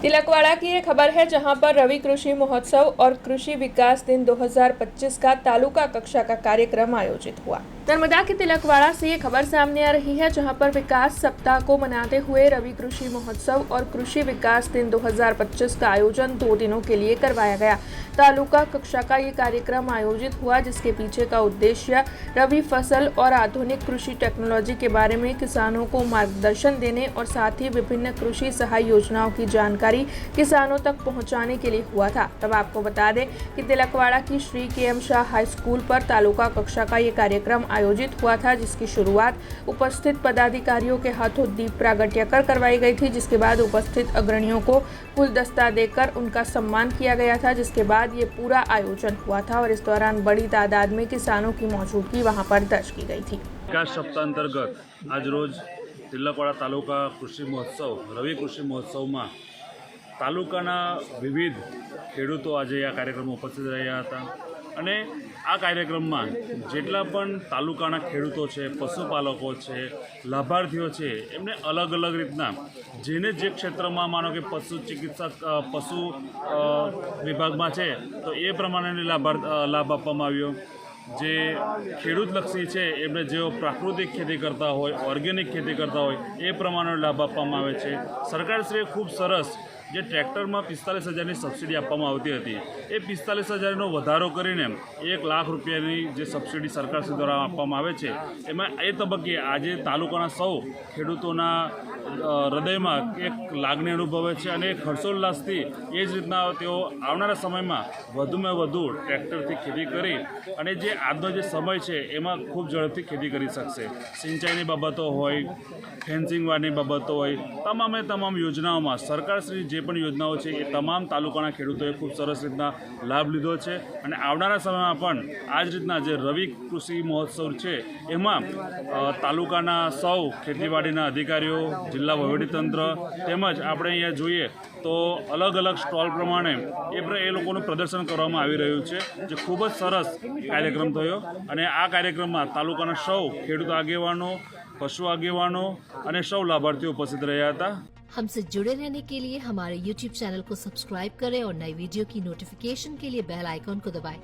तिलकवाड़ा की ये खबर है, जहां पर रवि कृषि महोत्सव और कृषि विकास दिन 2025 का तालुका कक्षा का कार्यक्रम आयोजित हुआ। नर्मदा के तिलकवाड़ा से ये खबर सामने आ रही है, जहां पर विकास सप्ताह को मनाते हुए रवि कृषि महोत्सव और कृषि विकास दिन 2025 का आयोजन 2 दिनों के लिए करवाया गया। तालुका कक्षा का ये कार्यक्रम आयोजित हुआ, जिसके पीछे का उद्देश्य रबी फसल और आधुनिक कृषि टेक्नोलॉजी के बारे में किसानों को मार्गदर्शन देने और साथ ही विभिन्न कृषि सहाय योजनाओं की जानकारी किसानों तक पहुंचाने के लिए हुआ था। तब आपको बता दें कि तिलकवाड़ा की Shri KM. Shah high school पर तालुका कक्षा का ये कार्यक्रम आयोजित हुआ था, जिसकी शुरुआत उपस्थित पदाधिकारियों के हाथों दीप प्रागट्य कर करवाई गई थी, जिसके बाद उपस्थित अग्रणियों को गुलदस्ता देकर उनका सम्मान किया गया था, जिसके बाद ये पूरा आयोजन हुआ था और इस दौरान बड़ी तादाद में किसानों की मौजूदगी वहां पर दर्ज की गई थी। विकास सप्ताह अंतर्गत आज रोज तिलकवाड़ा तालुका कृषि महोत्सव रवि कृषि महोत्सव में तालुकाना विविध ખેડૂતો આજે આ કાર્યક્રમમાં ઉપસ્થિત રહ્યા હતા અને આ કાર્યક્રમમાં જેટલા પણ તાલુકાના ખેડૂતો છે, પશુપાલકો છે, લાભાર્થીઓ છે, એમને અલગ અલગ રીતના જેને જે ક્ષેત્રમાં માનો કે પશુ ચિકિત્સક પશુ વિભાગમાં છે તો એ પ્રમાણેની લાભ આપવામાં આવ્યો। જે ખેડૂતલક્ષી છે એમને જેઓ પ્રાકૃતિક ખેતી કરતા હોય, ઓર્ગેનિક ખેતી કરતા હોય એ પ્રમાણેનો લાભ આપવામાં આવે છે। સરકારશ્રીએ ખૂબ સરસ જે ટ્રેક્ટરમાં 45,000ની સબસિડી આપવામાં આવતી હતી એ 45,000નો વધારો કરીને 1 લાખ રૂપિયાની જે સબસિડી સરકારશ્રી દ્વારા આપવામાં આવે છે, એમાં એ તબક્કે આજે તાલુકાના સૌ ખેડૂતોના હૃદયમાં એક લાગણી અનુભવે છે અને હર્ષોલ્લાસથી એ જ રીતના તેઓ આવનારા સમયમાં વધુમાં વધુ ટ્રેક્ટરથી ખેતી કરી અને જે આજનો જે સમય છે એમાં ખૂબ ઝડપથી ખેતી કરી શકશે। સિંચાઈની બાબતો હોય, ફેન્સિંગવાળની બાબતો હોય, તમામે તમામ યોજનાઓમાં સરકારશ્રી જે પણ યોજનાઓ છે એ તમામ તાલુકાના ખેડૂતોએ ખૂબ સરસ રીતના લાભ લીધો છે અને આવનારા સમયમાં પણ આ જ રીતના જે રવિ કૃષિ મહોત્સવ છે એમાં તાલુકાના સૌ ખેતીવાડીના અધિકારીઓ, જિલ્લા વહીવટીતંત્ર તેમજ આપણે અહીંયા જોઈએ તો અલગ અલગ સ્ટોલ પ્રમાણે એ લોકોનું પ્રદર્શન કરવામાં આવી રહ્યું છે, જે ખૂબ જ સરસ કાર્યક્રમ થયો અને આ કાર્યક્રમમાં તાલુકાના સૌ ખેડૂત આગેવાનો, पशु आगेवानों और सौ लाभार्थियों उपस्थित रहा था। हमसे जुड़े रहने के लिए हमारे YouTube चैनल को सब्सक्राइब करें और नई वीडियो की नोटिफिकेशन के लिए बेल आइकॉन को दबाएं।